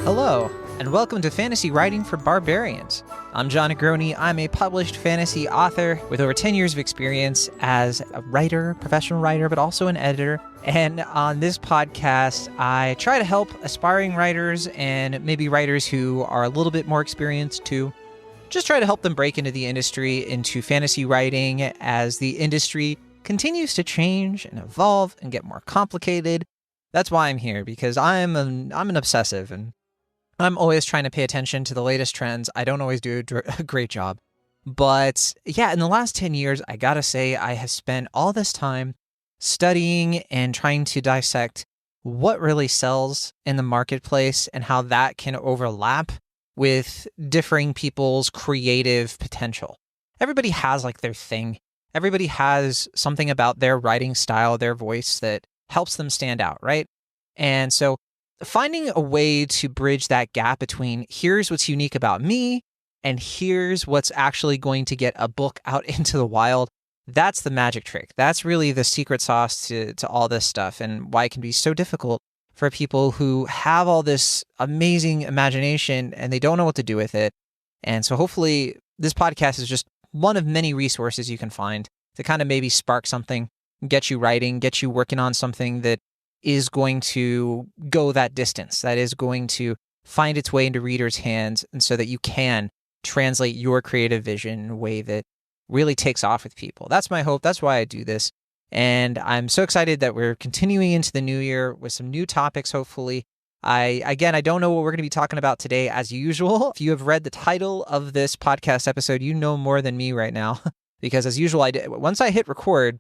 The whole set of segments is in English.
Hello, and welcome to Fantasy Writing for Barbarians. I'm John Negroni. I'm a published fantasy author with over 10 years of experience as a writer, professional writer, but also an editor. And on this podcast, I try to help aspiring writers and maybe writers who are a little bit more experienced too. Just try to help them break into the industry, into fantasy writing, as the industry continues to change and evolve and get more complicated. That's why I'm here, because I'm an obsessive, and I'm always trying to pay attention to the latest trends. I don't always do a great job. But yeah, in the last 10 years, I gotta say, I have spent all this time studying and trying to dissect what really sells in the marketplace and how that can overlap with differing people's creative potential. Everybody has like their thing. Everybody has something about their writing style, their voice that helps them stand out, right? And so finding a way to bridge that gap between here's what's unique about me and here's what's actually going to get a book out into the wild, that's the magic trick. That's really the secret sauce to all this stuff, and why it can be so difficult for people who have all this amazing imagination and they don't know what to do with it. And so hopefully this podcast is just one of many resources you can find to kind of maybe spark something, get you writing, get you working on something that is going to go that distance, that is going to find its way into readers' hands, and so that you can translate your creative vision in a way that really takes off with people. That's my hope. That's why I do this. And I'm so excited that we're continuing into the new year with some new topics, hopefully. I don't know what we're going to be talking about today, as usual. If you have read the title of this podcast episode, you know more than me right now, because as usual, once I hit record,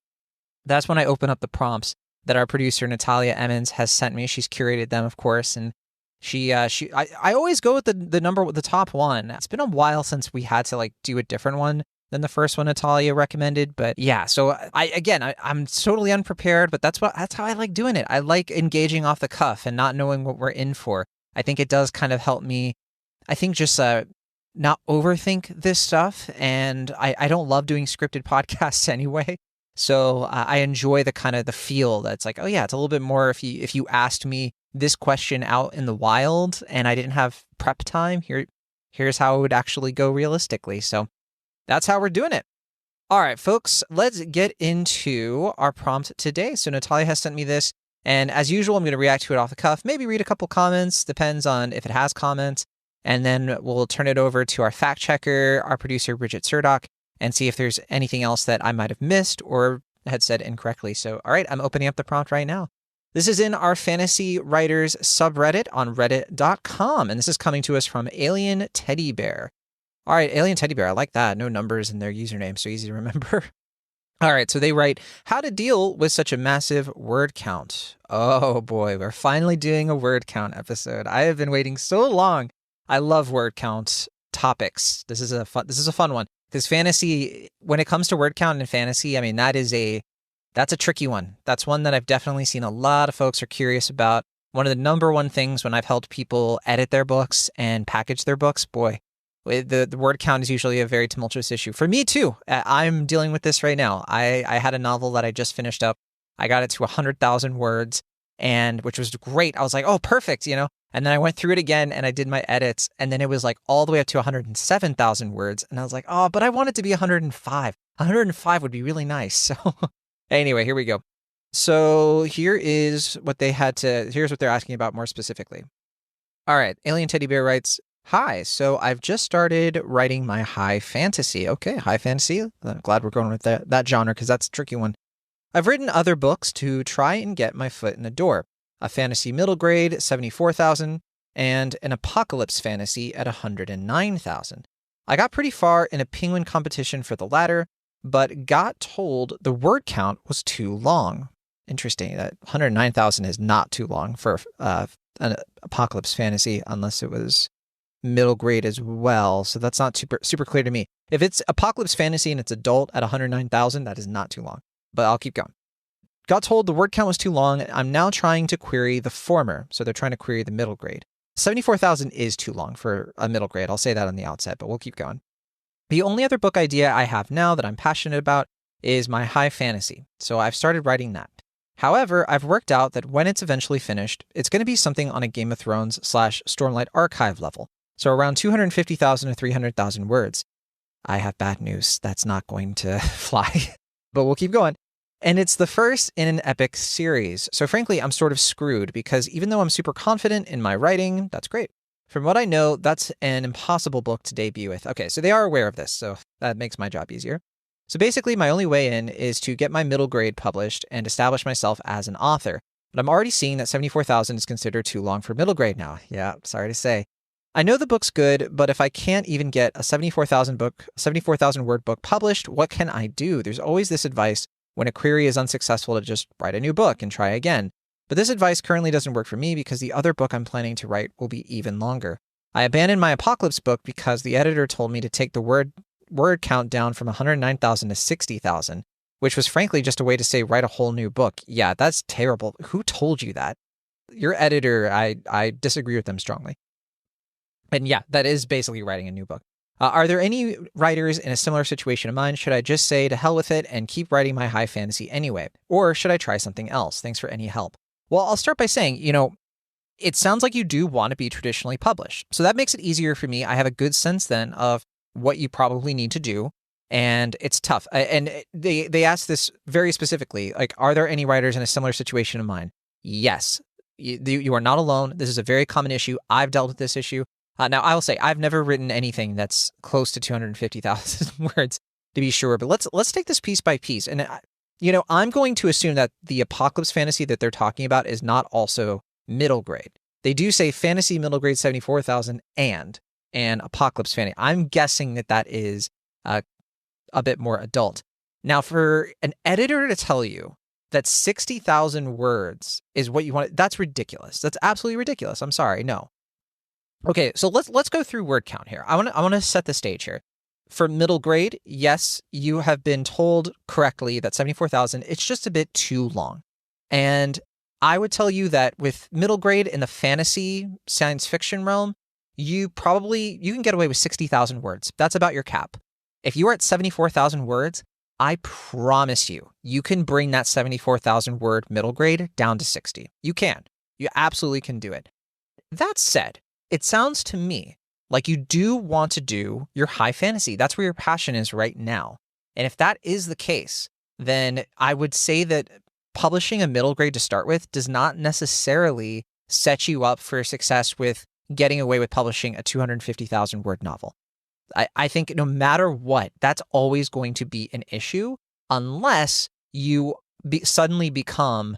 that's when I open up the prompts that our producer, Natalia Emmons, has sent me. She's curated them, of course, and I always go with the top one. It's been a while since we had to do a different one than the first one Natalia recommended, but yeah. So I'm totally unprepared, but that's how I like doing it. I like engaging off the cuff and not knowing what we're in for. I think it does kind of help me. I think just not overthink this stuff, and I don't love doing scripted podcasts anyway. So I enjoy the kind of the feel that's like, oh yeah, it's a little bit more if you asked me this question out in the wild and I didn't have prep time, here's how it would actually go realistically. So that's how we're doing it. All right, folks, let's get into our prompt today. So Natalia has sent me this, and as usual, I'm going to react to it off the cuff, maybe read a couple comments, depends on if it has comments, and then we'll turn it over to our fact checker, our producer, Bridget Surdock, and see if there's anything else that I might have missed or had said incorrectly. So, all right, I'm opening up the prompt right now. This is in our Fantasy Writers subreddit on reddit.com, and this is coming to us from Alien Teddy Bear. All right, Alien Teddy Bear, I like that. No numbers in their username, so easy to remember. All right, so they write, how to deal with such a massive word count. Oh boy, we're finally doing a word count episode. I have been waiting so long. I love word count topics. This is a fun one. Because fantasy, when it comes to word count in fantasy, I mean, that's a tricky one. That's one that I've definitely seen a lot of folks are curious about. One of the number one things when I've helped people edit their books and package their books, boy, the word count is usually a very tumultuous issue. For me too, I'm dealing with this right now. I had a novel that I just finished up. I got it to 100,000 words, and which was great. I was like, oh, perfect, And then I went through it again and I did my edits, and then it was all the way up to 107,000 words. And I was like, oh, but I want it to be 105. 105 would be really nice. So anyway, here we go. So here's what they're asking about more specifically. All right. Alien Teddy Bear writes, hi, so I've just started writing my high fantasy. Okay, high fantasy. I'm glad we're going with that genre, because that's a tricky one. I've written other books to try and get my foot in the door. A fantasy middle grade, 74,000, and an apocalypse fantasy at 109,000. I got pretty far in a penguin competition for the latter, but got told the word count was too long. Interesting, that 109,000 is not too long for an apocalypse fantasy, unless it was middle grade as well. So that's not super clear to me. If it's apocalypse fantasy and it's adult at 109,000, that is not too long, but I'll keep going. Got told the word count was too long. I'm now trying to query the former. So they're trying to query the middle grade. 74,000 is too long for a middle grade. I'll say that on the outset, but we'll keep going. The only other book idea I have now that I'm passionate about is my high fantasy. So I've started writing that. However, I've worked out that when it's eventually finished, it's going to be something on a Game of Thrones / Stormlight Archive level. So around 250,000 to 300,000 words. I have bad news. That's not going to fly, but we'll keep going. And it's the first in an epic series. So frankly, I'm sort of screwed because even though I'm super confident in my writing, that's great. From what I know, that's an impossible book to debut with. Okay, so they are aware of this, so that makes my job easier. So basically, my only way in is to get my middle grade published and establish myself as an author. But I'm already seeing that 74,000 is considered too long for middle grade now. Yeah, sorry to say. I know the book's good, but if I can't even get a 74,000 word book published, what can I do? There's always this advice when a query is unsuccessful to just write a new book and try again. But this advice currently doesn't work for me because the other book I'm planning to write will be even longer. I abandoned my Apocalypse book because the editor told me to take the word count down from 109,000 to 60,000, which was frankly just a way to say write a whole new book. Yeah, that's terrible. Who told you that? Your editor, I disagree with them strongly. And yeah, that is basically writing a new book. Are there any writers in a similar situation of mine? Should I just say to hell with it and keep writing my high fantasy anyway? Or should I try something else? Thanks for any help. Well, I'll start by saying, it sounds like you do want to be traditionally published. So that makes it easier for me. I have a good sense then of what you probably need to do. And it's tough. And they asked this very specifically, like, are there any writers in a similar situation of mine? Yes. You are not alone. This is a very common issue. I've dealt with this issue. Now, I will say I've never written anything that's close to 250,000 words, to be sure. But let's take this piece by piece. And, I'm going to assume that the Apocalypse fantasy that they're talking about is not also middle grade. They do say fantasy middle grade 74,000 and Apocalypse fantasy. I'm guessing that is a bit more adult. Now, for an editor to tell you that 60,000 words is what you want, that's ridiculous. That's absolutely ridiculous. I'm sorry. No. Okay, so let's go through word count here. I want to set the stage here. For middle grade, yes, you have been told correctly that 74,000, it's just a bit too long. And I would tell you that with middle grade in the fantasy science fiction realm, you can get away with 60,000 words. That's about your cap. If you are at 74,000 words, I promise you can bring that 74,000 word middle grade down to 60. You can. You absolutely can do it. That said, it sounds to me like you do want to do your high fantasy. That's where your passion is right now. And if that is the case, then I would say that publishing a middle grade to start with does not necessarily set you up for success with getting away with publishing a 250,000 word novel. I think no matter what, that's always going to be an issue unless you suddenly become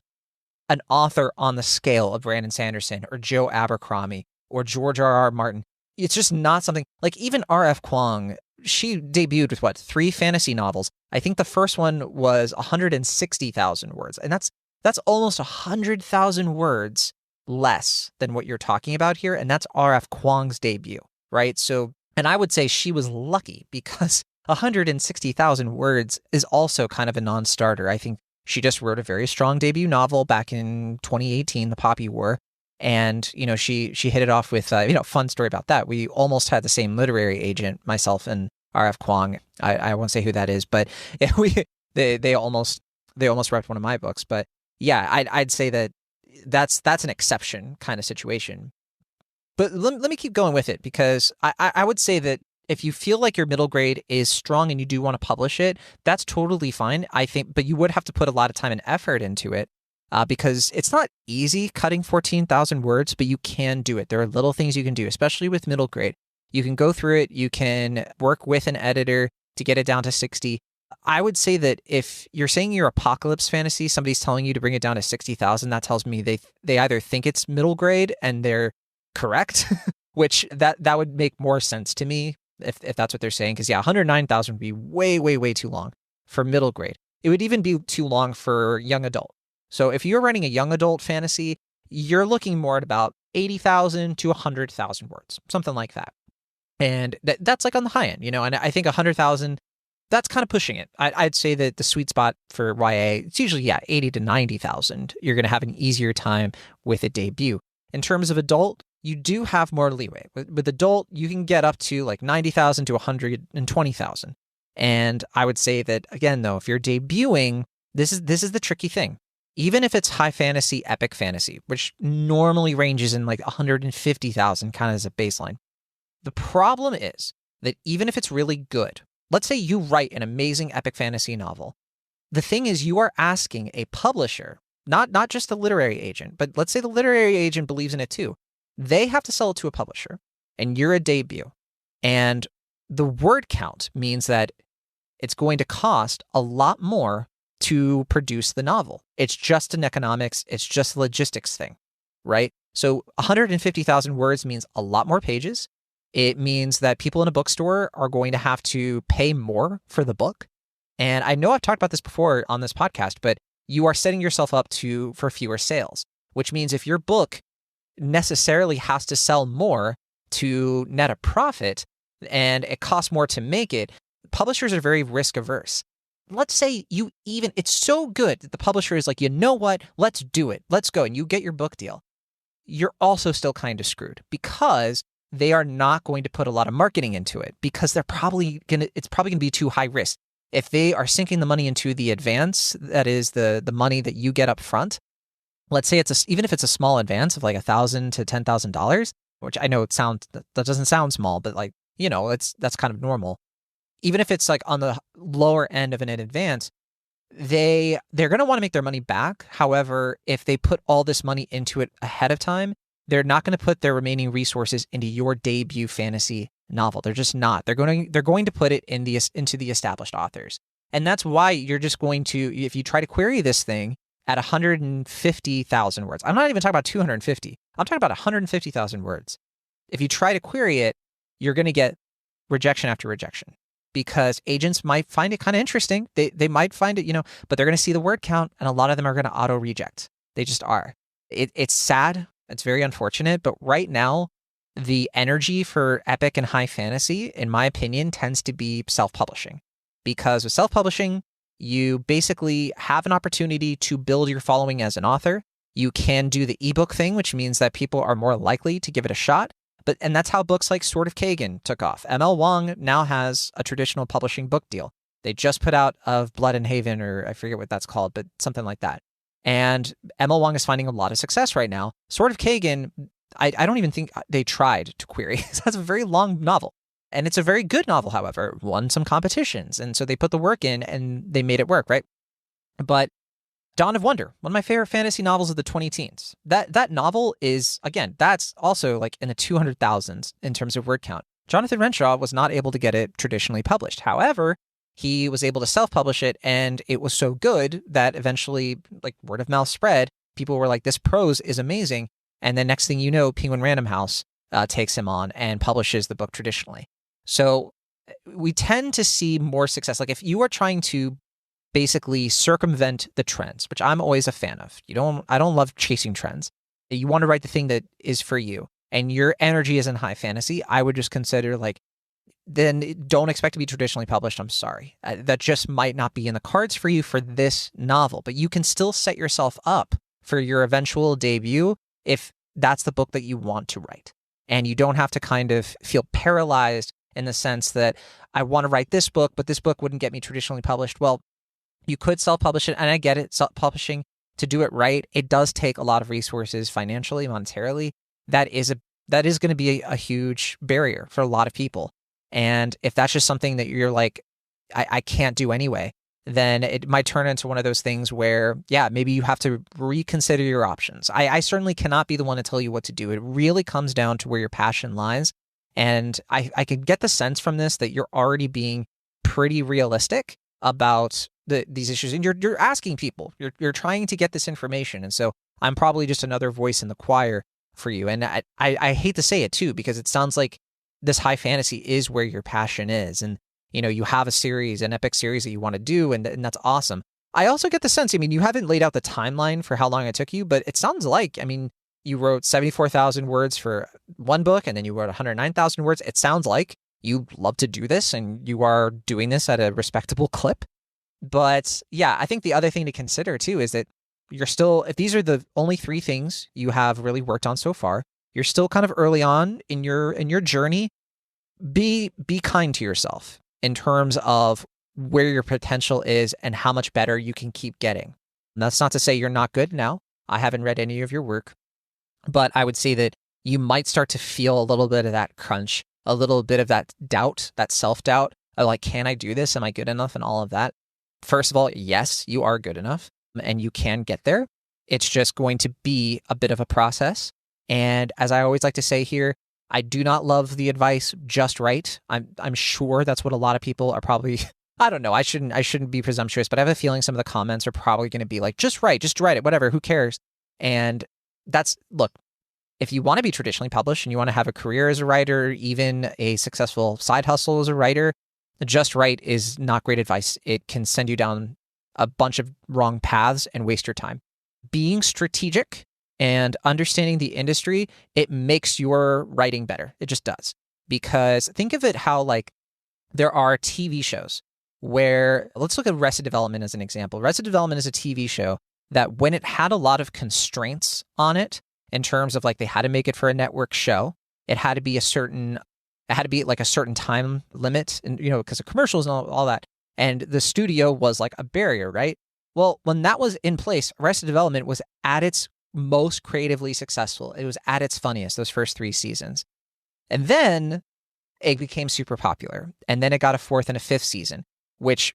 an author on the scale of Brandon Sanderson or Joe Abercrombie or George R.R. Martin. It's just not something like even R.F. Kuang. She debuted with 3 fantasy novels. I think the first one was 160,000 words. And that's almost 100,000 words less than what you're talking about here. And that's R.F. Kuang's debut, right? So, and I would say she was lucky because 160,000 words is also kind of a non-starter. I think she just wrote a very strong debut novel back in 2018, The Poppy War. And, she hit it off with, fun story about that. We almost had the same literary agent, myself and R.F. Kuang. I won't say who that is, but they almost repped one of my books. But yeah, I'd say that's an exception kind of situation. But let me keep going with it because I would say that if you feel like your middle grade is strong and you do want to publish it, that's totally fine, I think, but you would have to put a lot of time and effort into it. Because it's not easy cutting 14,000 words, but you can do it. There are little things you can do, especially with middle grade. You can go through it. You can work with an editor to get it down to 60. I would say that if you're saying your Apocalypse fantasy, somebody's telling you to bring it down to 60,000, that tells me they either think it's middle grade and they're correct, which that would make more sense to me if that's what they're saying. Because 109,000 would be way, way, way too long for middle grade. It would even be too long for young adult. So if you're writing a young adult fantasy, you're looking more at about 80,000 to 100,000 words, something like that. And that's like on the high end, and I think 100,000, that's kind of pushing it. I'd say that the sweet spot for YA, it's usually, 80 to 90,000. You're going to have an easier time with a debut. In terms of adult, you do have more leeway. With adult, you can get up to like 90,000 to 120,000. And I would say that, again, though, if you're debuting, this is the tricky thing. even if it's high fantasy, epic fantasy, which normally ranges in like 150,000 kind of as a baseline. The problem is that even if it's really good, let's say you write an amazing epic fantasy novel. The thing is, you are asking a publisher, not just the literary agent, but let's say the literary agent believes in it too. They have to sell it to a publisher, and you're a debut. And the word count means that it's going to cost a lot more to produce the novel. It's just an economics, it's just a logistics thing, right? So 150,000 words means a lot more pages. It means that people in a bookstore are going to have to pay more for the book. And I know I've talked about this before on this podcast, but you are setting yourself up for fewer sales, which means if your book necessarily has to sell more to net a profit and it costs more to make it, publishers are very risk averse. Let's say it's so good that the publisher is like, you know what, let's do it. Let's go. And you get your book deal. You're also still kind of screwed because they are not going to put a lot of marketing into it because it's probably going to be too high risk. If they are sinking the money into the advance, that is the money that you get up front, let's say even if it's a small advance of like $1,000 to $10,000, which I know that doesn't sound small, but like, that's kind of normal. Even if it's like on the lower end of an advance, they're going to want to make their money back. However, if they put all this money into it ahead of time, they're not going to put their remaining resources into your debut fantasy novel. They're just not. They're going to put it into the established authors. And that's why you're just going to, if you try to query this thing at 150,000 words, I'm not even talking about 250. I'm talking about 150,000 words. If you try to query it, you're going to get rejection after rejection because agents might find it kind of interesting. They might find it, but they're going to see the word count and a lot of them are going to auto reject. They just are. It's sad. It's very unfortunate. But right now, the energy for epic and high fantasy, in my opinion, tends to be self-publishing. Because with self-publishing, you basically have an opportunity to build your following as an author. You can do the ebook thing, which means that people are more likely to give it a shot. And that's how books like Sword of Kagan took off. M.L. Wong now has a traditional publishing book deal. They just put out Of Blood and Haven, or I forget what that's called, but something like that. And M.L. Wong is finding a lot of success right now. Sword of Kagan, I don't even think they tried to query. That's a very long novel. And it's a very good novel, however. It won some competitions. And so they put the work in and they made it work, right? But Dawn of Wonder, one of my favorite fantasy novels of the 2010s. That novel is, again, that's also like in the 200,000s in terms of word count. Jonathan Renshaw was not able to get it traditionally published. However, he was able to self-publish it, and it was so good that eventually, like, word of mouth spread. People were like, this prose is amazing. And then next thing you know, Penguin Random House takes him on and publishes the book traditionally. So we tend to see more success. Like if you are trying to basically circumvent the trends, which I'm always a fan of. I don't love chasing trends. You want to write the thing that is for you, and your energy is in high fantasy. I would just consider then don't expect to be traditionally published. I'm sorry. That just might not be in the cards for you for this novel, but you can still set yourself up for your eventual debut if that's the book that you want to write. And you don't have to kind of feel paralyzed in the sense that I want to write this book, but this book wouldn't get me traditionally published. Well, you could self-publish it, and I get it. Self-publishing, to do it right, it does take a lot of resources financially, monetarily. That is going to be a huge barrier for a lot of people. And if that's just something that you're like, I can't do anyway, then it might turn into one of those things where, yeah, maybe you have to reconsider your options. I certainly cannot be the one to tell you what to do. It really comes down to where your passion lies. And I can get the sense from this that you're already being pretty realistic about these issues, and you're asking people, you're trying to get this information. And so I'm probably just another voice in the choir for you. And I hate to say it too, because it sounds like this high fantasy is where your passion is. And, you have a series, an epic series that you want to do, and that's awesome. I also get the sense, you haven't laid out the timeline for how long it took you, but it sounds like, you wrote 74,000 words for one book, and then you wrote 109,000 words. It sounds like you love to do this, and you are doing this at a respectable clip. But yeah, I think the other thing to consider too is that you're still, if these are the only three things you have really worked on so far, you're still kind of early on in your journey. Be kind to yourself in terms of where your potential is and how much better you can keep getting. That's not to say you're not good now. I haven't read any of your work, but I would say that you might start to feel a little bit of that crunch, a little bit of that doubt, that self-doubt of like, can I do this? Am I good enough? And all of that. First of all, yes, you are good enough and you can get there. It's just going to be a bit of a process. And as I always like to say here, I do not love the advice, just write. I'm sure that's what a lot of people are probably, I don't know, I shouldn't be presumptuous, but I have a feeling some of the comments are probably going to be like, just write it, whatever, who cares? And look, if you want to be traditionally published and you want to have a career as a writer, even a successful side hustle as a writer, just write is not great advice. It can send you down a bunch of wrong paths and waste your time. Being strategic and understanding the industry, it makes your writing better. It just does. Because think of it how like there are TV shows where, let's look at Arrested Development as an example. Arrested Development is a TV show that when it had a lot of constraints on it, in terms of like they had to make it for a network show, it had to be like a certain time limit, and because of commercials and all that. And the studio was like a barrier, right? Well, when that was in place, Arrested Development was at its most creatively successful. It was at its funniest, those first 3 seasons. And then it became super popular. And then it got a 4th and a 5th season, which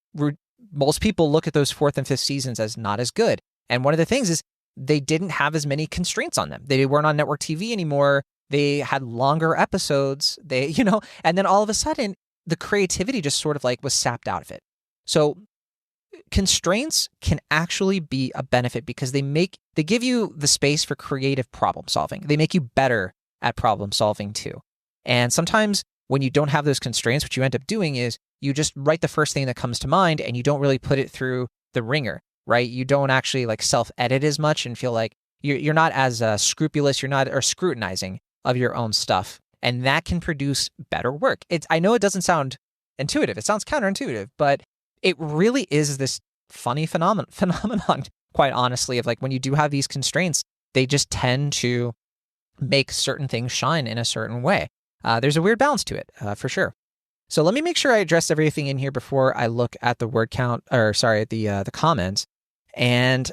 most people look at those 4th and 5th seasons as not as good. And one of the things is they didn't have as many constraints on them. They weren't on network TV anymore. They had longer episodes. And then all of a sudden, the creativity just sort of like was sapped out of it. So constraints can actually be a benefit because they give you the space for creative problem solving. They make you better at problem solving too. And sometimes when you don't have those constraints, what you end up doing is you just write the first thing that comes to mind and you don't really put it through the ringer, right? You don't actually like self-edit as much and feel like you're not as scrupulous, or scrutinizing of your own stuff. And that can produce better work. I know it doesn't sound intuitive. It sounds counterintuitive, but it really is this funny phenomenon, quite honestly, of like when you do have these constraints, they just tend to make certain things shine in a certain way. There's a weird balance to it, for sure. So let me make sure I address everything in here before I look at the word count, the comments. And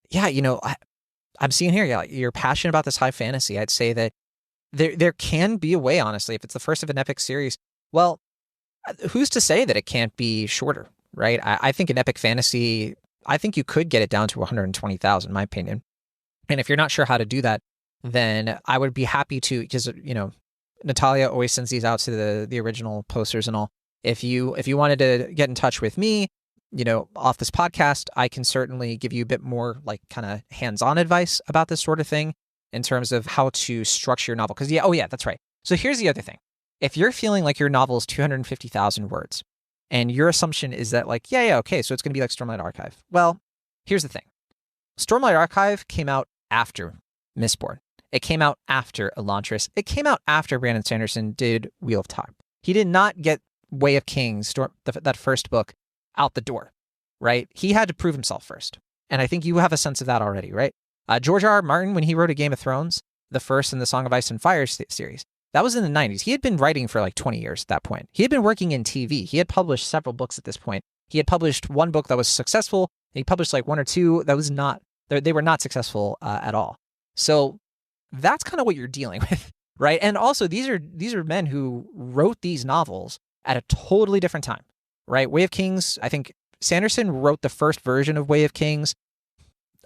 yeah, I'm seeing here, you're passionate about this high fantasy. I'd say that there can be a way, honestly, if it's the first of an epic series. Well, who's to say that it can't be shorter, right? I think an epic fantasy, I think you could get it down to 120,000, in my opinion. And if you're not sure how to do that, then I would be happy to, because, Natalia always sends these out to the original posters and all. If you wanted to get in touch with me, off this podcast, I can certainly give you a bit more like kind of hands-on advice about this sort of thing in terms of how to structure your novel. Because that's right. So here's the other thing. If you're feeling like your novel is 250,000 words and your assumption is that like, okay, so it's going to be like Stormlight Archive. Well, here's the thing. Stormlight Archive came out after Mistborn. It came out after Elantris. It came out after Brandon Sanderson did Wheel of Time. He did not get Way of Kings, that first book, out the door, right? He had to prove himself first. And I think you have a sense of that already, right? George R.R. Martin, when he wrote A Game of Thrones, the first in the Song of Ice and Fire series, that was in the 90s. He had been writing for like 20 years at that point. He had been working in TV. He had published several books at this point. He had published one book that was successful. He published like one or two that was not, they were not successful at all. So that's kind of what you're dealing with, right? And also these are men who wrote these novels at a totally different time, right? Way of Kings, I think Sanderson wrote the first version of Way of Kings,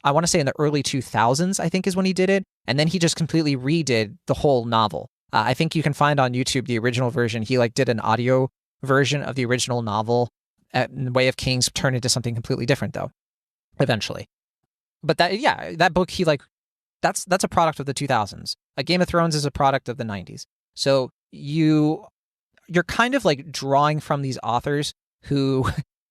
I want to say in the early 2000s, I think is when he did it. And then he just completely redid the whole novel. I think you can find on YouTube the original version. He like did an audio version of the original novel. Way of Kings turned into something completely different though, eventually. But that book, that's a product of the 2000s. A Game of Thrones is a product of the 90s. So you're kind of like drawing from these authors who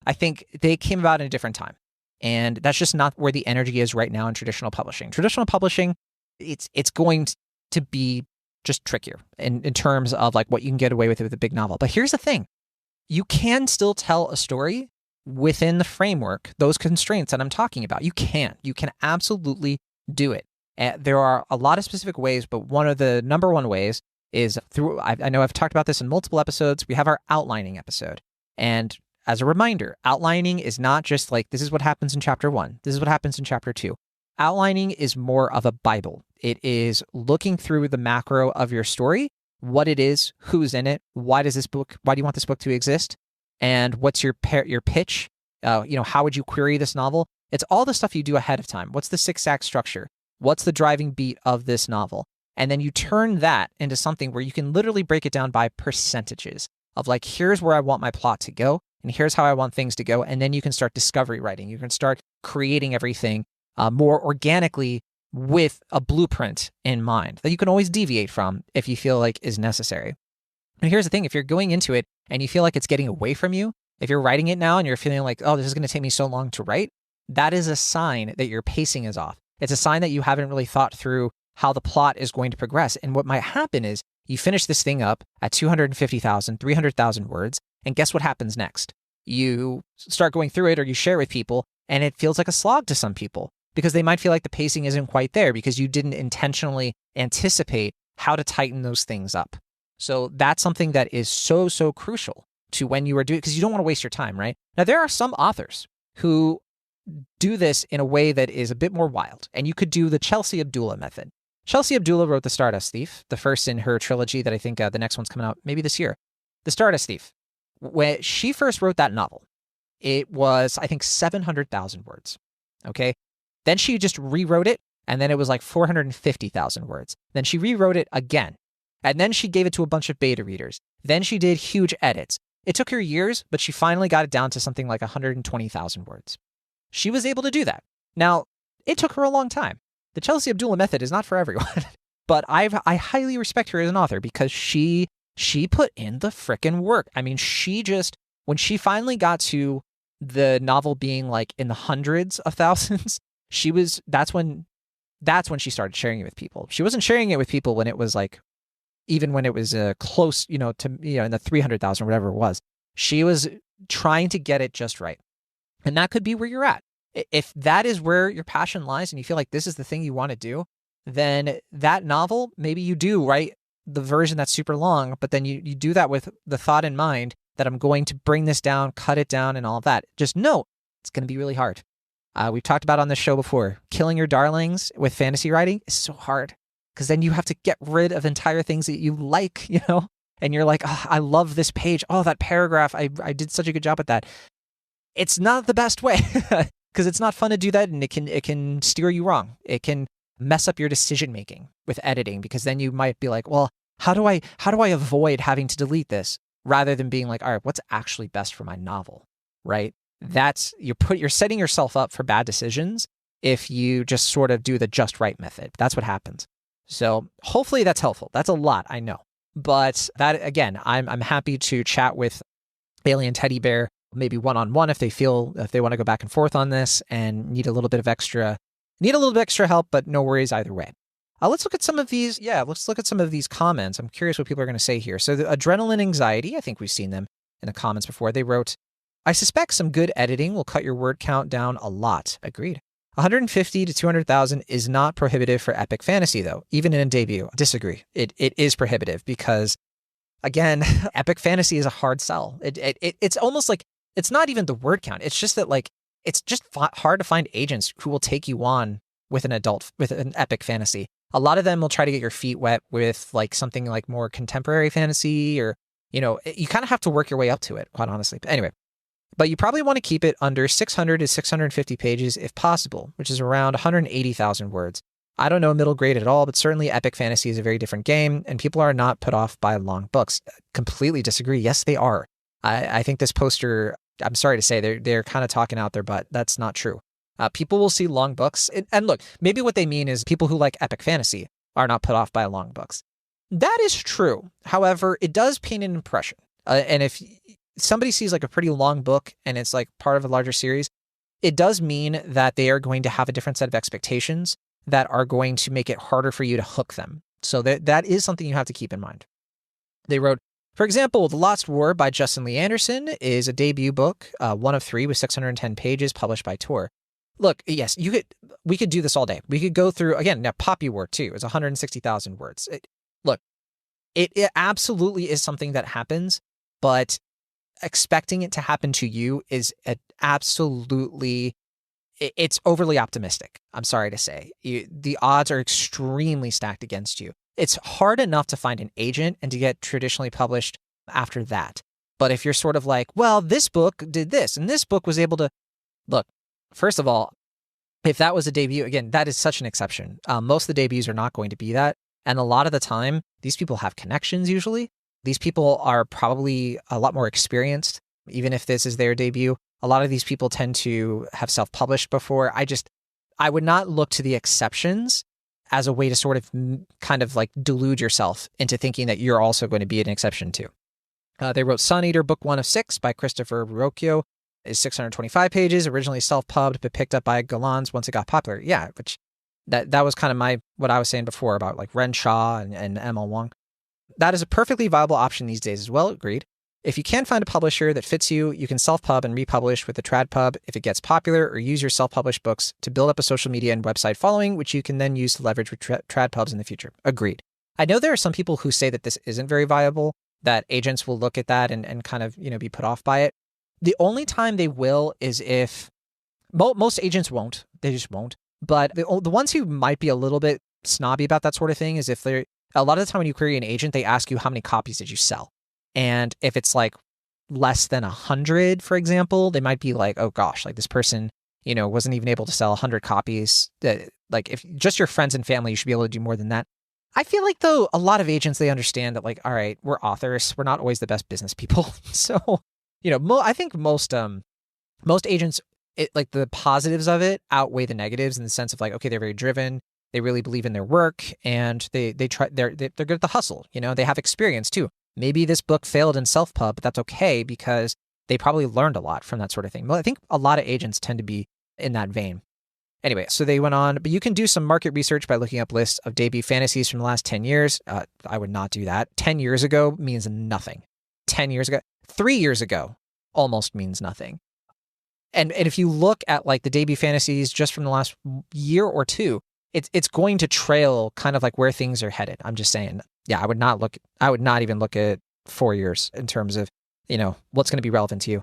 I think they came about in a different time. And that's just not where the energy is right now in traditional publishing. Traditional publishing, it's going to be just trickier in terms of like what you can get away with a big novel. But here's the thing. You can still tell a story within the framework, those constraints that I'm talking about. You can absolutely do it. There are a lot of specific ways, but one of the number one ways is through, I know I've talked about this in multiple episodes. We have our outlining episode. And as a reminder, outlining is not just like, this is what happens in chapter 1. This is what happens in chapter 2. Outlining is more of a Bible. It is looking through the macro of your story, what it is, who's in it, why do you want this book to exist, and what's your pitch? How would you query this novel? It's all the stuff you do ahead of time. What's the 6-act structure? What's the driving beat of this novel? And then you turn that into something where you can literally break it down by percentages of like, here's where I want my plot to go, and here's how I want things to go. And then you can start discovery writing. You can start creating everything more organically with a blueprint in mind that you can always deviate from if you feel like is necessary. And here's the thing, if you're going into it and you feel like it's getting away from you, if you're writing it now and you're feeling like, oh, this is going to take me so long to write, that is a sign that your pacing is off. It's a sign that you haven't really thought through how the plot is going to progress. And what might happen is you finish this thing up at 250,000, 300,000 words, and guess what happens next? You start going through it or you share with people, and it feels like a slog to some people because they might feel like the pacing isn't quite there because you didn't intentionally anticipate how to tighten those things up. So that's something that is so, so crucial to when you are doing, because you don't want to waste your time, right? Now, there are some authors who do this in a way that is a bit more wild, and you could do the Chelsea Abdullah method. Chelsea Abdullah wrote The Stardust Thief, the first in her trilogy that I think the next one's coming out maybe this year. The Stardust Thief. When she first wrote that novel, it was, I think, 700,000 words, okay? Then she just rewrote it, and then it was like 450,000 words. Then she rewrote it again, and then she gave it to a bunch of beta readers. Then she did huge edits. It took her years, but she finally got it down to something like 120,000 words. She was able to do that. Now, it took her a long time. The Chelsea Abdullah method is not for everyone, but I highly respect her as an author because she put in the frickin' work. I mean, when she finally got to the novel being like in the hundreds of thousands, that's when she started sharing it with people. She wasn't sharing it with people when it was like, even when it was close, to, in the 300,000 or whatever it was. She was trying to get it just right. And that could be where you're at. If that is where your passion lies and you feel like this is the thing you want to do, then that novel, maybe you do write the version that's super long, but then you do that with the thought in mind that I'm going to bring this down, cut it down, and all of that. Just know it's going to be really hard. We've talked about on this show before, killing your darlings with fantasy writing is so hard because then you have to get rid of entire things that you like, and you're like, oh, I love this page. Oh, that paragraph, I did such a good job at that. It's not the best way because it's not fun to do that, and it can steer you wrong. It can mess up your decision making with editing because then you might be like, well, how do I avoid having to delete this, rather than being like, all right, what's actually best for my novel, right? You're setting yourself up for bad decisions if you just sort of do the just right method. That's what happens. So hopefully that's helpful. That's a lot, I know, but that again, I'm happy to chat with Alien Teddy Bear, maybe one-on-one if they want to go back and forth on this and need a little bit of extra help, but no worries either way. Let's look at some of these. Yeah, let's look at some of these comments. I'm curious what people are going to say here. So the adrenaline anxiety, I think we've seen them in the comments before. They wrote, I suspect some good editing will cut your word count down a lot. Agreed. 150 to 200,000 is not prohibitive for epic fantasy, though, even in a debut. Disagree. It is prohibitive because, again, epic fantasy is a hard sell. It's almost like, it's not even the word count. It's just that, like, it's just hard to find agents who will take you on with an epic fantasy. A lot of them will try to get your feet wet with like something like more contemporary fantasy, or, you kind of have to work your way up to it, quite honestly. But anyway, but you probably want to keep it under 600 to 650 pages if possible, which is around 180,000 words. I don't know middle grade at all, but certainly epic fantasy is a very different game, and people are not put off by long books. Completely disagree. Yes, they are. I think this poster, I'm sorry to say, they're kind of talking out there, but that's not true. People will see long books. And look, maybe what they mean is people who like epic fantasy are not put off by long books. That is true. However, it does paint an impression. And if somebody sees like a pretty long book and it's like part of a larger series, it does mean that they are going to have a different set of expectations that are going to make it harder for you to hook them. So that is something you have to keep in mind. They wrote, for example, The Lost War by Justin Lee Anderson is a debut book, one of 3 with 610 pages published by Tor. Look, yes, we could do this all day. We could go through, again, now Poppy War 2 is 160,000 words. It absolutely is something that happens, but expecting it to happen to you is it's overly optimistic. I'm sorry to say. The odds are extremely stacked against you. It's hard enough to find an agent and to get traditionally published after that. But if you're sort of like, well, this book did this and this book was able to look, first of all, if that was a debut, again, that is such an exception. Most of the debuts are not going to be that. And a lot of the time, these people have connections usually. These people are probably a lot more experienced, even if this is their debut. A lot of these people tend to have self-published before. I would not look to the exceptions as a way to sort of kind of like delude yourself into thinking that you're also going to be an exception too. They wrote Sun Eater, book 1 of 6 by Christopher Verrocchio. Is 625 pages, originally self-pubbed, but picked up by Galans once it got popular. Yeah, which that was kind of what I was saying before about like Ren Shaw and ML Wong. That is a perfectly viable option these days as well, agreed. If you can find a publisher that fits you, you can self-pub and republish with the TradPub if it gets popular, or use your self-published books to build up a social media and website following, which you can then use to leverage with TradPubs in the future. Agreed. I know there are some people who say that this isn't very viable, that agents will look at that and kind of, be put off by it. The only time they will is if most agents won't. They just won't. But the ones who might be a little bit snobby about that sort of thing is if they're a lot of the time when you query an agent, they ask you how many copies did you sell. And if it's like less than 100, for example, they might be like, oh gosh, like this person, wasn't even able to sell 100 copies. Like if just your friends and family, you should be able to do more than that. I feel like though a lot of agents, they understand that like, all right, we're authors. We're not always the best business people. So I think most agents, like the positives of it outweigh the negatives in the sense of like, okay, they're very driven, they really believe in their work, and they're good at the hustle. They have experience too. Maybe this book failed in self-pub, but that's okay because they probably learned a lot from that sort of thing. Well, I think a lot of agents tend to be in that vein. Anyway, so they went on, but you can do some market research by looking up lists of debut fantasies from the last 10 years. I would not do that. 10 years ago means nothing. 10 years ago, 3 years ago almost means nothing. And if you look at like the debut fantasies just from the last year or two, it's going to trail kind of like where things are headed. I'm just saying, yeah, I would not even look at 4 years in terms of, what's going to be relevant to you.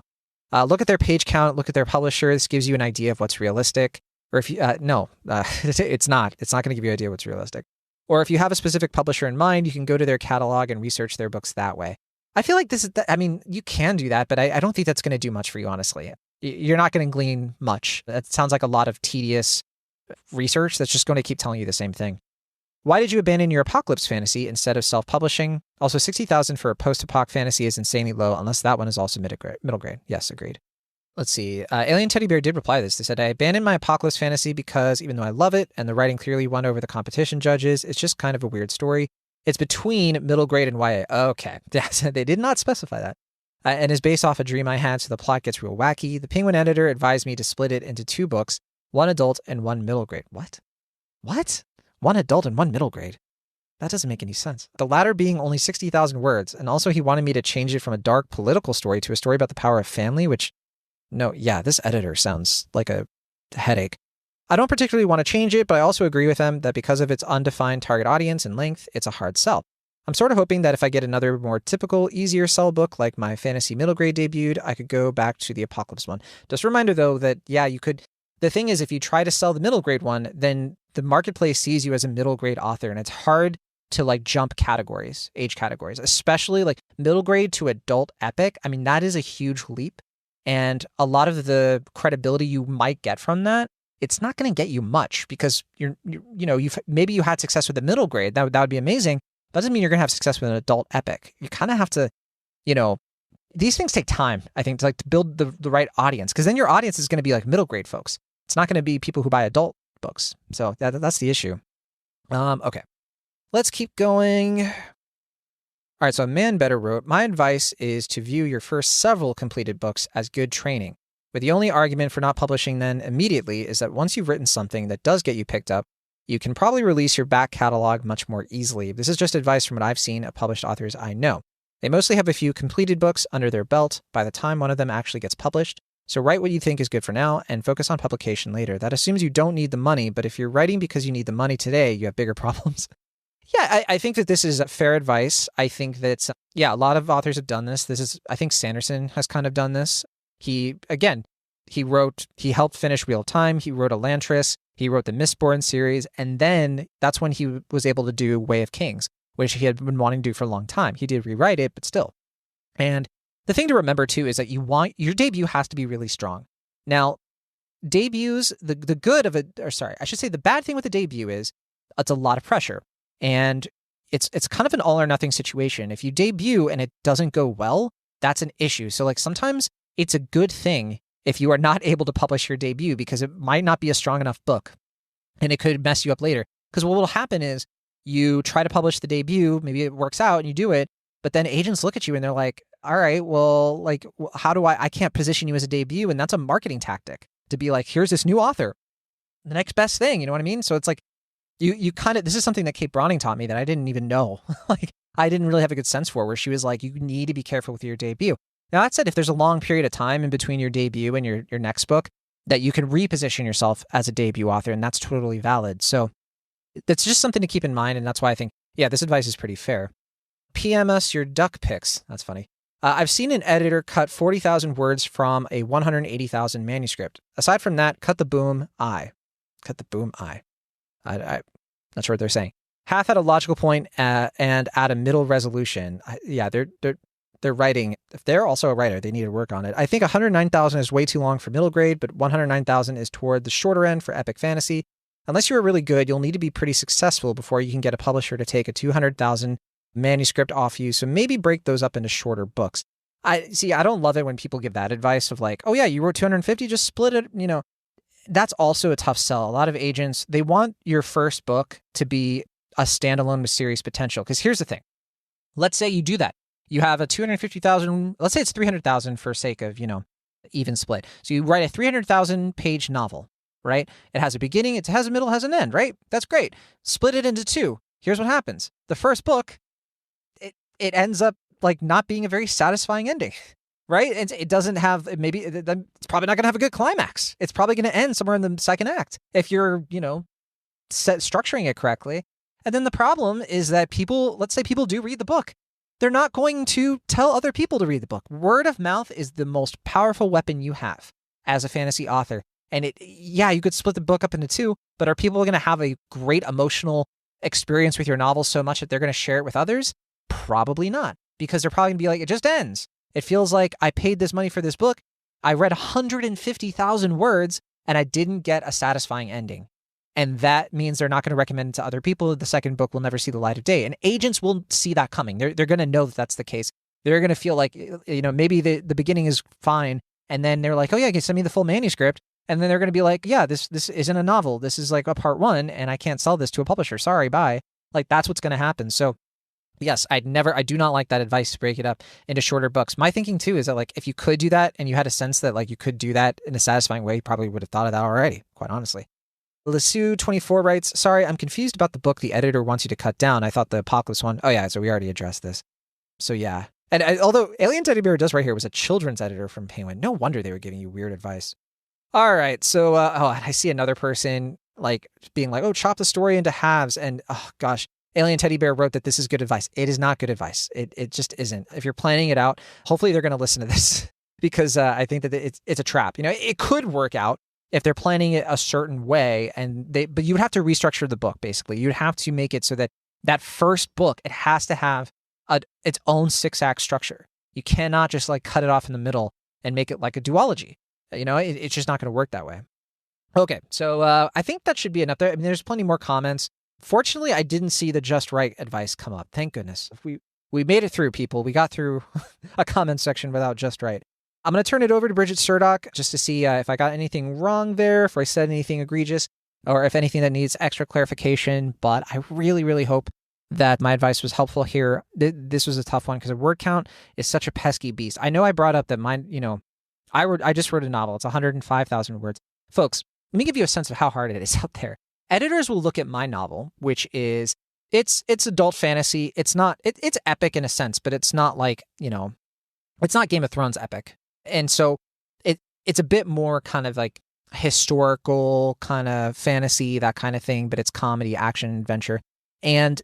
Look at their page count, look at their publisher. This gives you an idea of what's realistic. Or if you, it's not going to give you an idea what's realistic. Or if you have a specific publisher in mind, you can go to their catalog and research their books that way. I feel like you can do that, but I don't think that's going to do much for you, honestly. You're not going to glean much. That sounds like a lot of tedious research that's just going to keep telling you the same thing. Why did you abandon your apocalypse fantasy instead of self-publishing? Also, 60,000 for a post-apoc fantasy is insanely low, unless that one is also middle grade. Yes, agreed. Let's see. Alien Teddy Bear did reply to this. They said, I abandoned my apocalypse fantasy because even though I love it and the writing clearly won over the competition judges, it's just kind of a weird story. It's between middle grade and YA. Okay. They did not specify that. And is based off a dream I had, so the plot gets real wacky. The Penguin editor advised me to split it into 2 books, 1 adult and 1 middle grade. What? 1 adult and 1 middle grade? That doesn't make any sense. The latter being only 60,000 words. And also he wanted me to change it from a dark political story to a story about the power of family, which, this editor sounds like a headache. I don't particularly want to change it, but I also agree with them that because of its undefined target audience and length, it's a hard sell. I'm sort of hoping that if I get another more typical, easier sell book like my fantasy middle grade debuted, I could go back to the apocalypse one. Just a reminder though that, you could. The thing is, if you try to sell the middle grade one, then the marketplace sees you as a middle grade author, and it's hard to like jump categories, age categories, especially like middle grade to adult epic. I mean, that is a huge leap. And a lot of the credibility you might get from that, it's not going to get you much because maybe you had success with the middle grade. That would be amazing. That doesn't mean you're going to have success with an adult epic. You kind of have to, these things take time, I think, to build the right audience, because then your audience is going to be like middle grade folks. It's not going to be people who buy adult books. So that's the issue. Okay, let's keep going. All right, so Man Better wrote, my advice is to view your first several completed books as good training. But the only argument for not publishing then immediately is that once you've written something that does get you picked up, you can probably release your back catalog much more easily. This is just advice from what I've seen of published authors I know. They mostly have a few completed books under their belt by the time one of them actually gets published. So write what you think is good for now and focus on publication later. That assumes you don't need the money, but if you're writing because you need the money today, you have bigger problems. I think that this is fair advice. I think that, a lot of authors have done this. I think Sanderson has kind of done this. He helped finish Wheel of Time. He wrote Elantris. He wrote the Mistborn series. And then that's when he was able to do Way of Kings, which he had been wanting to do for a long time. He did rewrite it, but still. And the thing to remember too is that your debut has to be really strong. Now, debuts, the bad thing with a debut is it's a lot of pressure. And it's kind of an all or nothing situation. If you debut and it doesn't go well, that's an issue. So like sometimes it's a good thing if you are not able to publish your debut because it might not be a strong enough book and it could mess you up later. Because what will happen is you try to publish the debut, maybe it works out and you do it, but then agents look at you and they're like, all right, well, like, how do I can't position you as a debut. And that's a marketing tactic to be like, here's this new author, the next best thing. You know what I mean? So it's like, you kind of, this is something that Kate Browning taught me that I didn't even know. Like, I didn't really have a good sense for, where she was like, you need to be careful with your debut. Now, that said, if there's a long period of time in between your debut and your next book, that you can reposition yourself as a debut author, and that's totally valid. So that's just something to keep in mind, and that's why I think, this advice is pretty fair. PM us your duck pics. That's funny. I've seen an editor cut 40,000 words from a 180,000 manuscript. Aside from that, cut the boom I. I'm not sure what they're saying. Half at a logical point and at a middle resolution. They're writing. If they're also a writer, they need to work on it. I think 109,000 is way too long for middle grade, but 109,000 is toward the shorter end for epic fantasy. Unless you are really good, you'll need to be pretty successful before you can get a publisher to take a 200,000 manuscript off you. So maybe break those up into shorter books. I don't love it when people give that advice of like, oh yeah, you wrote 250, just split it, That's also a tough sell. A lot of agents, they want your first book to be a standalone with serious potential. Because here's the thing. Let's say you do that. You have a 250,000, let's say it's 300,000 for sake of, even split. So you write a 300,000 page novel, right? It has a beginning, it has a middle, has an end, right? That's great. Split it into two. Here's what happens. The first book, it ends up like not being a very satisfying ending. Right? It doesn't have, it's probably not going to have a good climax. It's probably going to end somewhere in the second act if you're, structuring it correctly. And then the problem is that let's say people do read the book. They're not going to tell other people to read the book. Word of mouth is the most powerful weapon you have as a fantasy author. And you could split the book up into two, but are people going to have a great emotional experience with your novel so much that they're going to share it with others? Probably not, because they're probably going to be like, it just ends. It feels like I paid this money for this book. I read 150,000 words and I didn't get a satisfying ending. And that means they're not going to recommend it to other people. The second book will never see the light of day. And agents will see that coming. They're going to know that that's the case. They're going to feel like, maybe the beginning is fine. And then they're like, oh yeah, you can send me the full manuscript. And then they're going to be like, yeah, this isn't a novel. This is like a part one and I can't sell this to a publisher. Sorry, bye. Like that's what's going to happen. So yes, I do not like that advice to break it up into shorter books. My thinking too is that like if you could do that and you had a sense that like you could do that in a satisfying way, you probably would have thought of that already, quite honestly. Lassue24 writes, sorry, I'm confused about the book the editor wants you to cut down. I thought the Apocalypse one. Oh yeah, so we already addressed this. So yeah. And although Alien Teddy Bear does right here was a children's editor from Penguin. No wonder they were giving you weird advice. All right. So, I see another person like being like, oh, chop the story into halves. And oh gosh. Alien Teddy Bear wrote that this is good advice. It is not good advice. It just isn't. If you're planning it out, hopefully they're going to listen to this because I think that it's a trap. It could work out if they're planning it a certain way, but you would have to restructure the book. Basically, you'd have to make it so that first book it has to have its own 6-act structure. You cannot just like cut it off in the middle and make it like a duology. It's just not going to work that way. Okay, so I think that should be enough there. I mean, there's plenty more comments. Fortunately, I didn't see the just right advice come up. Thank goodness. We made it through, people. We got through a comment section without just right. I'm going to turn it over to Bridget Surdock just to see if I got anything wrong there, if I said anything egregious, or if anything that needs extra clarification. But I really, really hope that my advice was helpful here. This was a tough one because a word count is such a pesky beast. I know I brought up that mine, I just wrote a novel. It's 105,000 words. Folks, let me give you a sense of how hard it is out there. Editors will look at my novel, which is, it's adult fantasy. It's not, it's epic in a sense, but it's not like, it's not Game of Thrones epic. And so it's a bit more kind of like historical kind of fantasy, that kind of thing, but it's comedy, action, adventure. And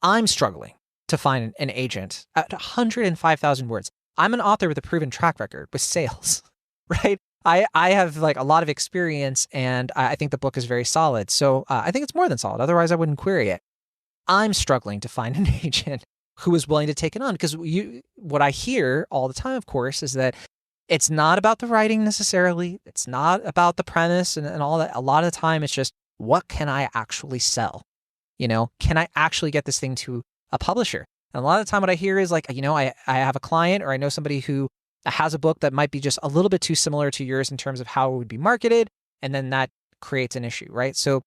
I'm struggling to find an agent at 105,000 words. I'm an author with a proven track record with sales, right? I have like a lot of experience, and I think the book is very solid. So I think it's more than solid. Otherwise, I wouldn't query it. I'm struggling to find an agent who is willing to take it on, because what I hear all the time, of course, is that it's not about the writing necessarily. It's not about the premise and all that. A lot of the time, it's just, what can I actually sell? Can I actually get this thing to a publisher? And a lot of the time what I hear is like, I have a client, or I know somebody who has a book that might be just a little bit too similar to yours in terms of how it would be marketed. And then that creates an issue, right? So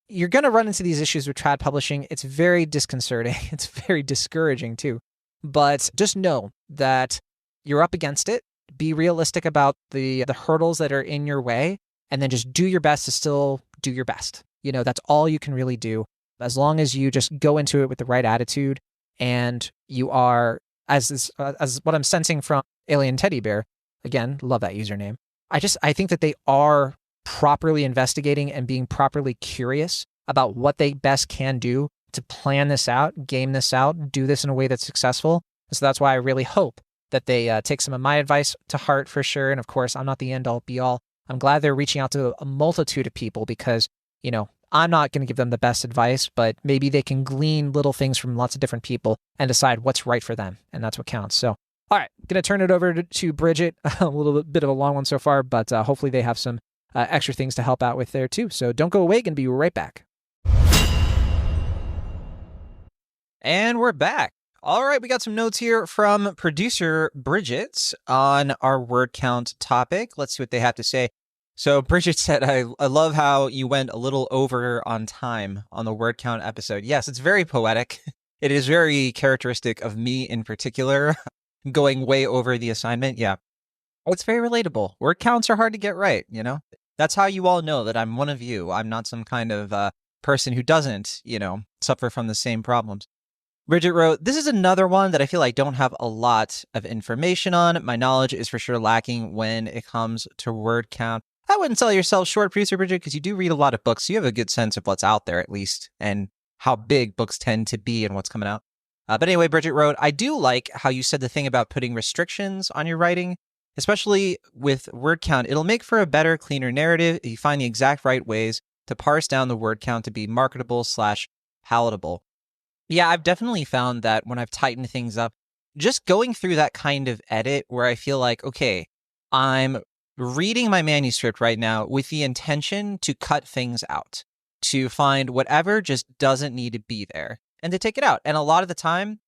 you're going to run into these issues with trad publishing. It's very disconcerting. It's very discouraging too. But just know that you're up against it. Be realistic about the hurdles that are in your way, and then just do your best to still do your best. That's all you can really do. As long as you just go into it with the right attitude, and you are, as what I'm sensing from Alien Teddy Bear, again, love that username. I think that they are properly investigating and being properly curious about what they best can do to plan this out, game this out, do this in a way that's successful. So that's why I really hope that they take some of my advice to heart for sure. And of course, I'm not the end all be all. I'm glad they're reaching out to a multitude of people, because, I'm not going to give them the best advice, but maybe they can glean little things from lots of different people and decide what's right for them. And that's what counts. So, all right, going to turn it over to Bridget. A little bit of a long one so far, but hopefully they have some extra things to help out with there too. So don't go away, and be right back. And we're back. All right, we got some notes here from producer Bridget on our word count topic. Let's see what they have to say. So Bridget said, I love how you went a little over on time on the word count episode. Yes, it's very poetic. It is very characteristic of me in particular, going way over the assignment. Yeah, it's very relatable. Word counts are hard to get right, That's how you all know that I'm one of you. I'm not some kind of person who doesn't, suffer from the same problems. Bridget wrote, this is another one that I feel I don't have a lot of information on. My knowledge is for sure lacking when it comes to word count. I wouldn't sell yourself short, producer Bridget, because you do read a lot of books. So you have a good sense of what's out there, at least, and how big books tend to be and what's coming out. But anyway, Bridget wrote, I do like how you said the thing about putting restrictions on your writing, especially with word count. It'll make for a better, cleaner narrative if you find the exact right ways to parse down the word count to be marketable/palatable. Yeah, I've definitely found that when I've tightened things up, just going through that kind of edit where I feel like, okay, I'm reading my manuscript right now with the intention to cut things out, to find whatever just doesn't need to be there and to take it out. And a lot of the time,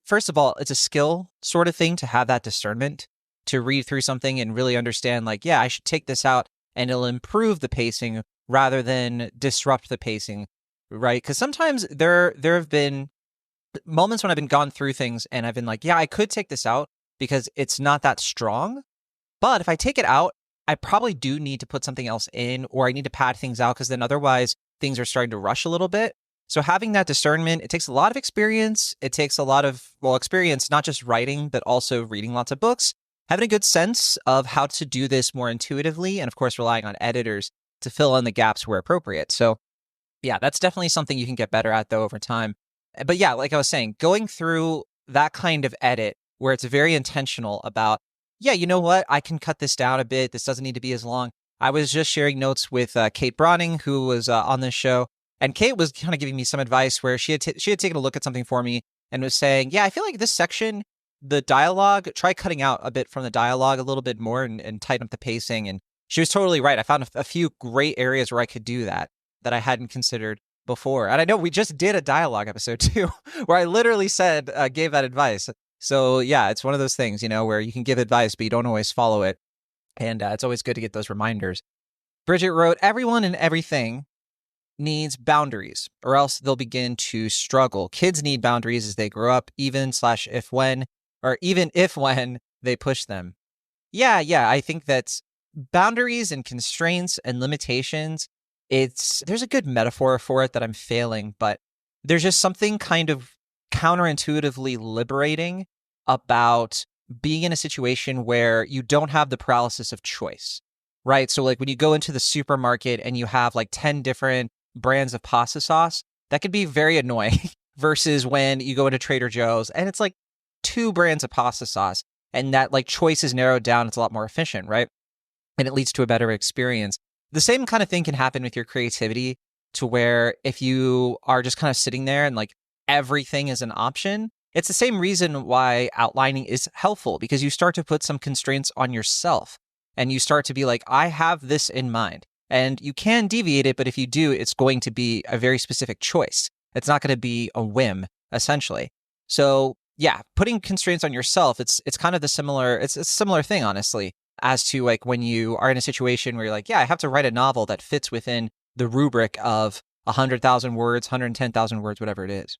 first of all, it's a skill sort of thing to have that discernment, to read through something and really understand, like, yeah, I should take this out and it'll improve the pacing rather than disrupt the pacing, right? Because sometimes there have been moments when I've been gone through things and I've been like, yeah, I could take this out because it's not that strong. But if I take it out, I probably do need to put something else in, or I need to pad things out, because then otherwise things are starting to rush a little bit. So having that discernment, it takes a lot of experience. It takes a lot of, experience, not just writing, but also reading lots of books, having a good sense of how to do this more intuitively, and of course, relying on editors to fill in the gaps where appropriate. So yeah, that's definitely something you can get better at though over time. But yeah, like I was saying, going through that kind of edit where it's very intentional about, yeah, you know what? I can cut this down a bit. This doesn't need to be as long. I was just sharing notes with Kate Browning, who was on this show, and Kate was kind of giving me some advice where she had taken a look at something for me and was saying, yeah, I feel like this section, the dialogue, try cutting out a bit from the dialogue a little bit more and tighten up the pacing. And she was totally right. I found a few great areas where I could do that I hadn't considered before. And I know we just did a dialogue episode too, where I literally said, gave that advice. So yeah, it's one of those things, where you can give advice, but you don't always follow it. And it's always good to get those reminders. Bridget wrote, everyone and everything needs boundaries, or else they'll begin to struggle. Kids need boundaries as they grow up, even if when they push them. Yeah, I think that boundaries and constraints and limitations, there's a good metaphor for it that I'm failing, but there's just something kind of counterintuitively liberating about being in a situation where you don't have the paralysis of choice, right? So like when you go into the supermarket and you have like 10 different brands of pasta sauce, that could be very annoying, versus when you go into Trader Joe's and it's like 2 brands of pasta sauce, and that like choice is narrowed down. It's a lot more efficient, right? And it leads to a better experience. The same kind of thing can happen with your creativity, to where if you are just kind of sitting there and like everything is an option, it's the same reason why outlining is helpful, because you start to put some constraints on yourself and you start to be like, I have this in mind, and you can deviate it. But if you do, it's going to be a very specific choice. It's not going to be a whim, essentially. So yeah, putting constraints on yourself, it's kind of it's a similar thing, honestly, as to like when you are in a situation where you're like, yeah, I have to write a novel that fits within the rubric of 100,000 words, 110,000 words, whatever it is.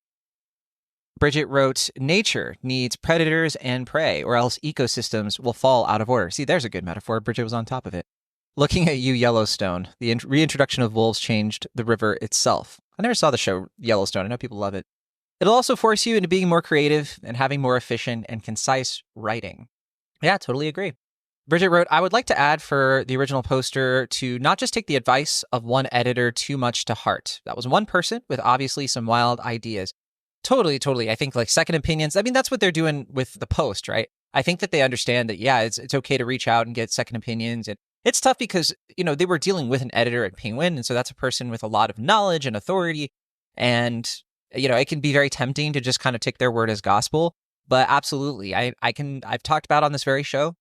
Bridget wrote, nature needs predators and prey, or else ecosystems will fall out of order. See, there's a good metaphor. Bridget was on top of it. Looking at you, Yellowstone. The reintroduction of wolves changed the river itself. I never saw the show Yellowstone. I know people love it. It'll also force you into being more creative and having more efficient and concise writing. Yeah, totally agree. Bridget wrote, I would like to add for the original poster to not just take the advice of one editor too much to heart. That was one person with obviously some wild ideas. Totally. I think like second opinions, I mean, that's what they're doing with the post, right? I think that they understand that, yeah, it's okay to reach out and get second opinions. And it's tough because, they were dealing with an editor at Penguin. And so that's a person with a lot of knowledge and authority. And, it can be very tempting to just kind of take their word as gospel. But absolutely, I've talked about on this very show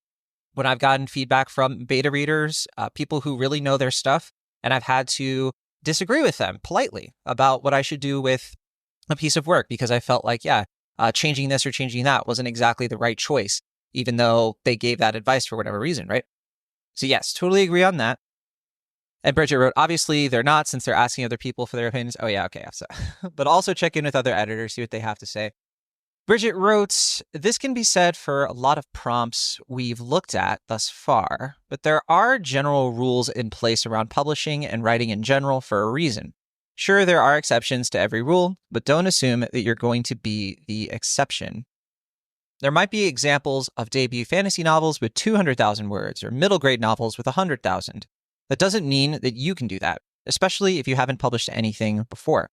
when I've gotten feedback from beta readers, people who really know their stuff, and I've had to disagree with them politely about what I should do with a piece of work, because I felt like, changing this or changing that wasn't exactly the right choice, even though they gave that advice for whatever reason, right? So yes, totally agree on that. And Bridget wrote, obviously they're not, since they're asking other people for their opinions. Oh yeah, okay. So, but also check in with other editors, see what they have to say. Bridget wrote, this can be said for a lot of prompts we've looked at thus far, but there are general rules in place around publishing and writing in general for a reason. Sure, there are exceptions to every rule, but don't assume that you're going to be the exception. There might be examples of debut fantasy novels with 200,000 words or middle grade novels with 100,000. That doesn't mean that you can do that, especially if you haven't published anything before.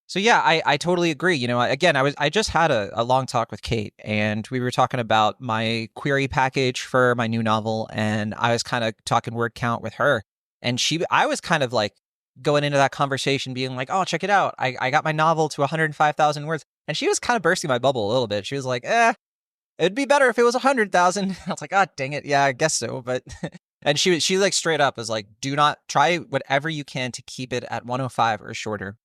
So yeah, I totally agree. Again, I just had a long talk with Kate, and we were talking about my query package for my new novel, and I was kind of talking word count with her, and I was kind of like going into that conversation being like, oh, check it out. I got my novel to 105,000 words, and she was kind of bursting my bubble a little bit. She was like, it'd be better if it was 100,000. I was like, oh, dang it. Yeah, I guess so. But, and she like straight up was like, do not try whatever you can to keep it at 105 or shorter.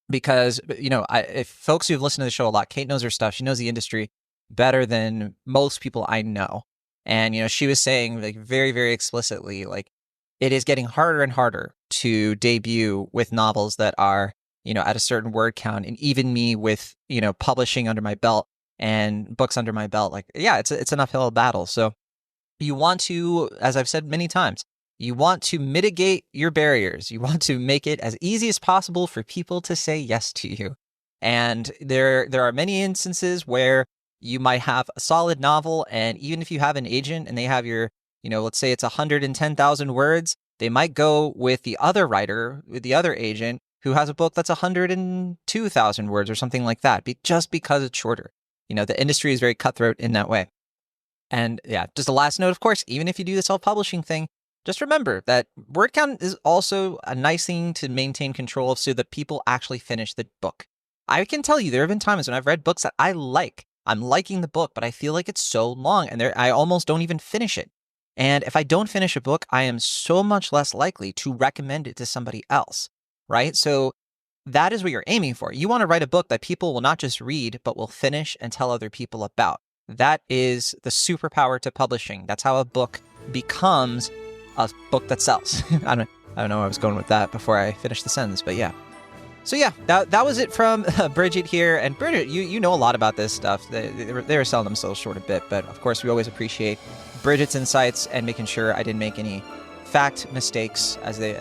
Because, if folks who've listened to the show a lot, Kate knows her stuff. She knows the industry better than most people I know. And, she was saying like very, very explicitly, like it is getting harder and harder to debut with novels that are, at a certain word count. And even me with, publishing under my belt and books under my belt, like, yeah, it's an uphill battle. So you want to, as I've said many times, you want to mitigate your barriers. You want to make it as easy as possible for people to say yes to you. And there are many instances where you might have a solid novel, and even if you have an agent and they have your, let's say it's 110,000 words, they might go with the other writer, with the other agent who has a book that's 102,000 words or something like that, just because it's shorter. The industry is very cutthroat in that way. And yeah, just a last note, of course, even if you do the self-publishing thing, just remember that word count is also a nice thing to maintain control of so that people actually finish the book. I can tell you there have been times when I've read books that I like. I'm liking the book, but I feel like it's so long and I almost don't even finish it. And if I don't finish a book, I am so much less likely to recommend it to somebody else, right? So that is what you're aiming for. You want to write a book that people will not just read, but will finish and tell other people about. That is the superpower to publishing. That's how a book becomes a book that sells. I don't know where I was going with that before I finished the sentence, but yeah. So yeah, that was it from Bridget here. And Bridget, you know a lot about this stuff. They were selling themselves short a bit, but of course we always appreciate Bridget's insights and making sure I didn't make any fact mistakes, as they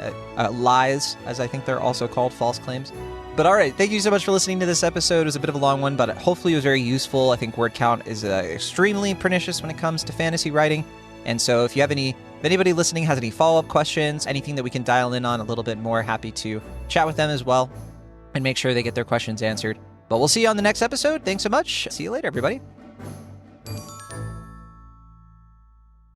lies, as I think they're also called, false claims. But all right, thank you so much for listening to this episode. It was a bit of a long one, but hopefully it was very useful. I think word count is extremely pernicious when it comes to fantasy writing. And so if anybody listening has any follow-up questions, anything that we can dial in on a little bit more, happy to chat with them as well and make sure they get their questions answered. But we'll see you on the next episode. Thanks so much. See you later, everybody.